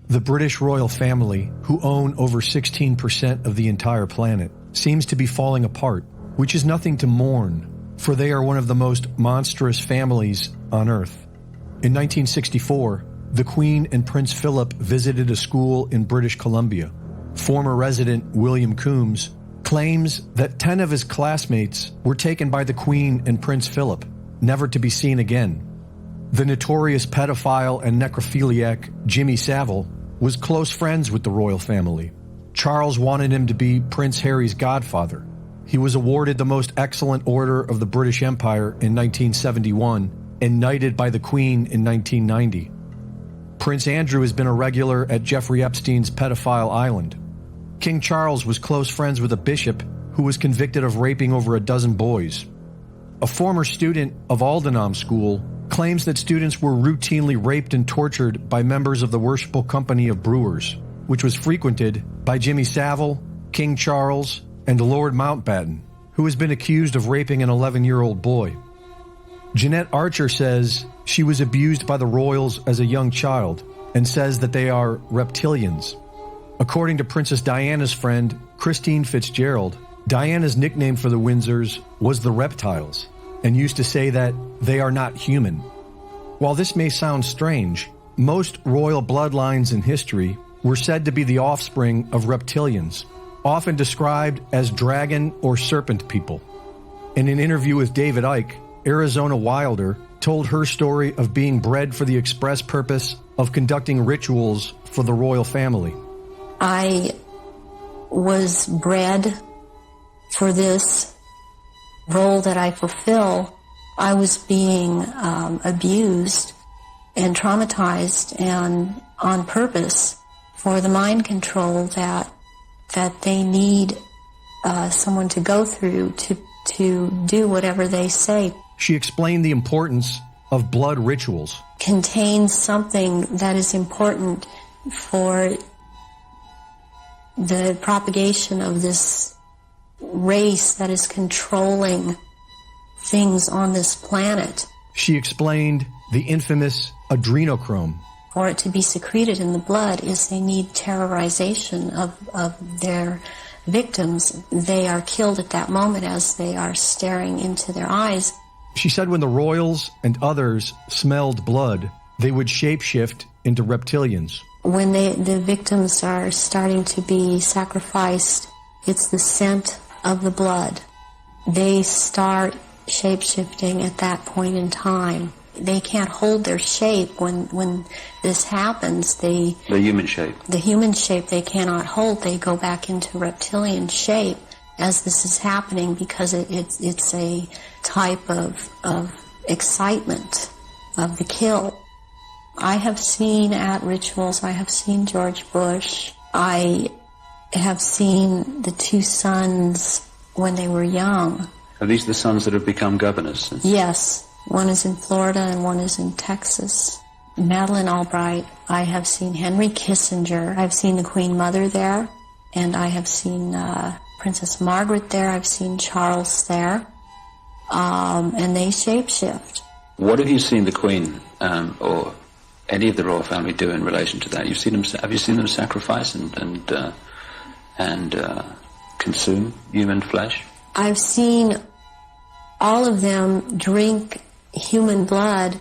The British royal family, who own over 16% of the entire planet, seems to be falling apart, which is nothing to mourn, for they are one of the most monstrous families on Earth. In 1964, the Queen and Prince Philip visited a school in British Columbia. Former resident William Coombs claims that 10 of his classmates were taken by the Queen and Prince Philip, never to be seen again. The notorious pedophile and necrophiliac Jimmy Savile was close friends with the royal family. Charles wanted him to be Prince Harry's godfather. He was awarded the Most Excellent Order of the British Empire in 1971 and knighted by the Queen in 1990. Prince Andrew has been a regular at Jeffrey Epstein's pedophile island. King Charles was close friends with a bishop who was convicted of raping over a dozen boys. A former student of Aldenham School claims that students were routinely raped and tortured by members of the Worshipful Company of Brewers, which was frequented by Jimmy Savile, King Charles, and Lord Mountbatten, who has been accused of raping an 11-year-old boy. Jeanette Archer says she was abused by the royals as a young child and says that they are reptilians. According to Princess Diana's friend, Christine Fitzgerald, Diana's nickname for the Windsors was the Reptiles, and used to say that they are not human. While this may sound strange, most royal bloodlines in history were said to be the offspring of reptilians, often described as dragon or serpent people. In an interview with David Icke, Arizona Wilder told her story of being bred for the express purpose of conducting rituals for the royal family. I was bred for this role that I fulfill. I was being abused and traumatized, and on purpose, for the mind control that they need someone to go through to do whatever they say. She explained the importance of blood rituals. Contains something that is important for the propagation of this race that is controlling things on this planet. She explained the infamous adrenochrome. For it to be secreted in the blood is they need terrorization of their victims. They are killed at that moment as they are staring into their eyes. She said when the royals and others smelled blood, they would shapeshift into reptilians. When the victims are starting to be sacrificed, it's the scent of the blood. They start shapeshifting at that point in time. They can't hold their shape when this happens. The human shape. The human shape they cannot hold. They go back into reptilian shape as this is happening because it's a type of excitement of the kill. I have seen at rituals, I have seen George Bush. I have seen the two sons when they were young. Are these the sons that have become governors? Yes. One is in Florida and one is in Texas. Madeleine Albright. I have seen Henry Kissinger. I've seen the Queen Mother there. And I have seen Princess Margaret there. I've seen Charles there. And they shapeshift. What have you seen the Queen or any of the royal family do in relation to that? Have you seen them sacrifice and consume human flesh? I've seen all of them drink human blood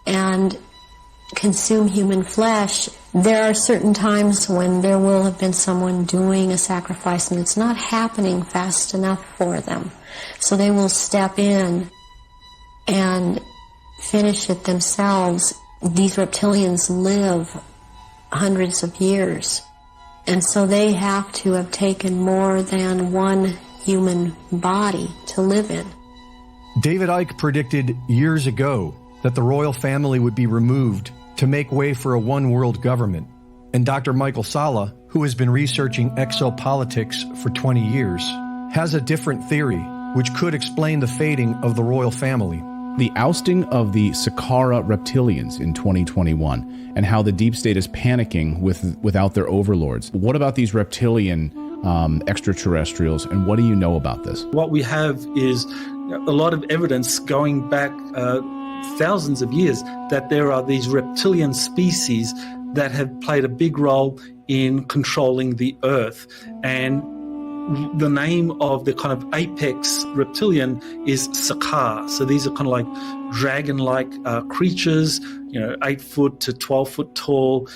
and consume human flesh. There are certain times when there will have been someone doing a sacrifice and it's not happening fast enough for them. So they will step in and finish it themselves. These reptilians live hundreds of years, and so they have to have taken more than one human body to live in. David Icke predicted years ago that the royal family would be removed to make way for a one-world government. And Dr. Michael Salla, who has been researching exopolitics for 20 years, has a different theory which could explain the fading of the royal family. The ousting of the Saqqara reptilians in 2021 and how the deep state is panicking without their overlords. What about these reptilian extraterrestrials, and what do you know about this? What we have is a lot of evidence going back thousands of years that there are these reptilian species that have played a big role in controlling the earth. And the name of the kind of apex reptilian is Sakar. So these are kind of like dragon-like creatures, 8 foot to 12 foot tall.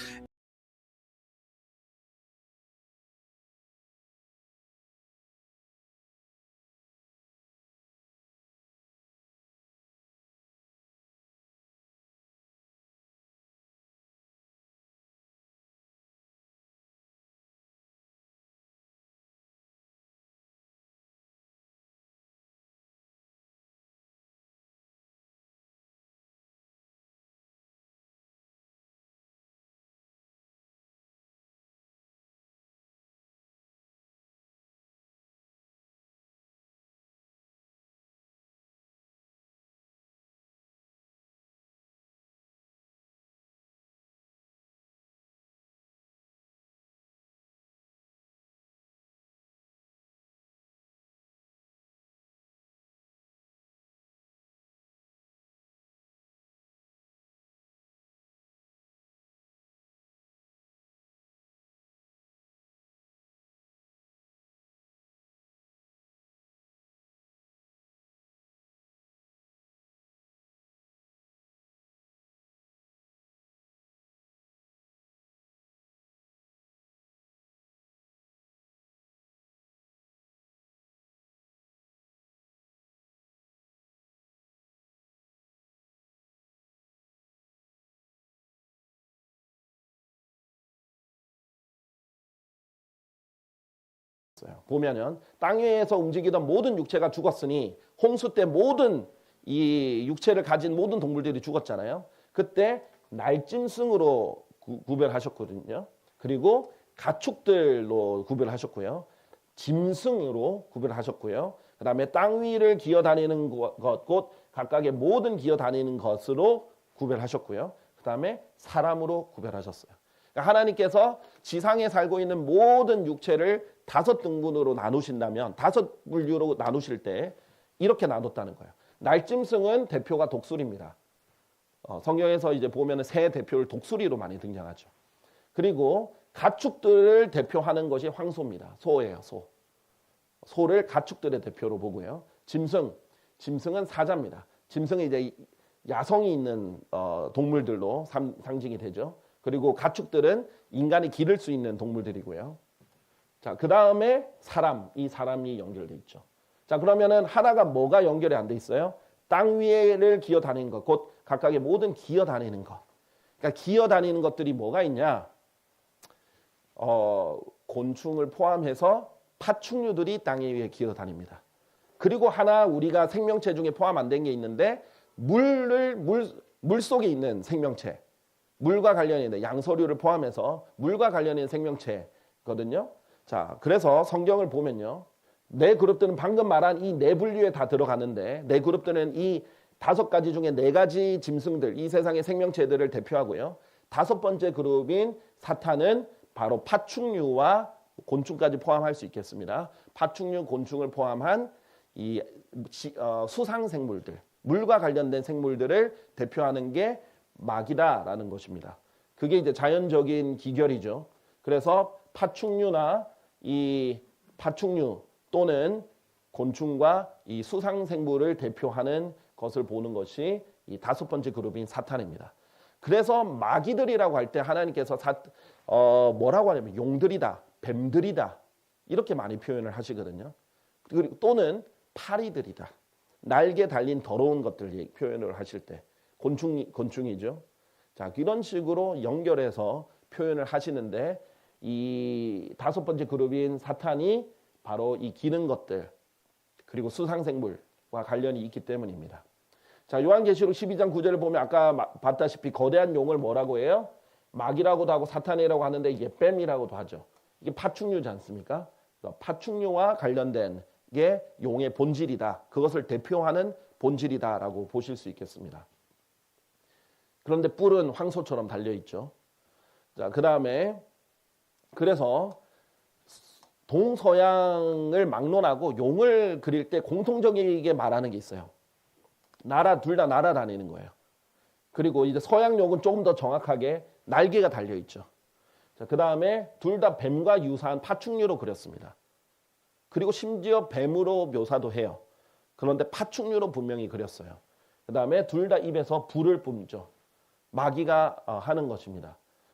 보면은 땅 위에서 움직이던 모든 육체가 죽었으니 홍수 때 모든 이 육체를 가진 모든 동물들이 죽었잖아요. 그때 날짐승으로 구별하셨거든요. 그리고 가축들로 구별하셨고요. 짐승으로 구별하셨고요. 그 다음에 땅 위를 기어다니는 것, 곧 각각의 모든 기어다니는 것으로 구별하셨고요. 그 다음에 사람으로 구별하셨어요. 그러니까 하나님께서 지상에 살고 있는 모든 육체를 5등분으로 나누신다면 5분류로 나누실 때 이렇게 나눴다는 거예요. 날짐승은 대표가 독수리입니다. 성경에서 이제 보면은 새 대표를 독수리로 많이 등장하죠. 그리고 가축들을 대표하는 것이 황소입니다. 소예요, 소. 소를 가축들의 대표로 보고요. 짐승은 사자입니다. 짐승이 이제 야성이 있는 동물들로 상징이 되죠. 그리고 가축들은 인간이 기를 수 있는 동물들이고요. 자, 그 다음에 이 사람이 연결돼 있죠. 자, 그러면은 하나가 뭐가 연결이 안 돼 있어요? 땅 위를 기어다니는 것, 곧 각각의 모든 기어다니는 것. 그러니까 기어다니는 것들이 뭐가 있냐? 곤충을 포함해서 파충류들이 땅 위에 기어다닙니다. 그리고 하나 우리가 생명체 중에 포함 안 된 게 있는데 물 속에 있는 생명체, 물과 관련이 있는 양서류를 포함해서 물과 관련이 있는 생명체거든요. 자, 그래서 성경을 보면요. 네 그룹들은 방금 말한 이 네 분류에 다 들어가는데 네 그룹들은 이 5가지 중에 4가지 짐승들, 이 세상의 생명체들을 대표하고요. 5번째 그룹인 사탄은 바로 파충류와 곤충까지 포함할 수 있겠습니다. 파충류, 곤충을 포함한 이 수상 생물들, 물과 관련된 생물들을 대표하는 게 마귀다라는 것입니다. 그게 이제 자연적인 기결이죠. 그래서 파충류 또는 곤충과 이 수상 생물을 대표하는 것을 보는 것이 이 5번째 그룹인 사탄입니다. 그래서 마귀들이라고 할 때 하나님께서 뭐라고 하냐면 용들이다, 뱀들이다 이렇게 많이 표현을 하시거든요. 그리고 또는 파리들이다, 날개 달린 더러운 것들 표현을 하실 때 곤충이죠. 자, 이런 식으로 연결해서 표현을 하시는데 이 5번째 그룹인 사탄이 바로 이 기는 것들 그리고 수상생물과 관련이 있기 때문입니다. 자, 요한계시록 12장 9절을 보면 아까 봤다시피 거대한 용을 뭐라고 해요? 마귀라고도 하고 사탄이라고 하는데 이게 뱀이라고도 하죠. 이게 파충류지 않습니까? 파충류와 관련된 게 용의 본질이다. 그것을 대표하는 본질이다라고 보실 수 있겠습니다. 그런데 뿔은 황소처럼 달려있죠. 자, 그 다음에 그래서 동서양을 막론하고 용을 그릴 때 공통적이게 말하는 게 있어요. 둘 다 날아다니는 거예요. 그리고 이제 서양 용은 조금 더 정확하게 날개가 달려있죠. 자, 그 다음에 둘 다 뱀과 유사한 파충류로 그렸습니다. 그리고 심지어 뱀으로 묘사도 해요. 그런데 파충류로 분명히 그렸어요. 그 다음에 둘 다 입에서 불을 뿜죠. 마귀가 하는 것입니다.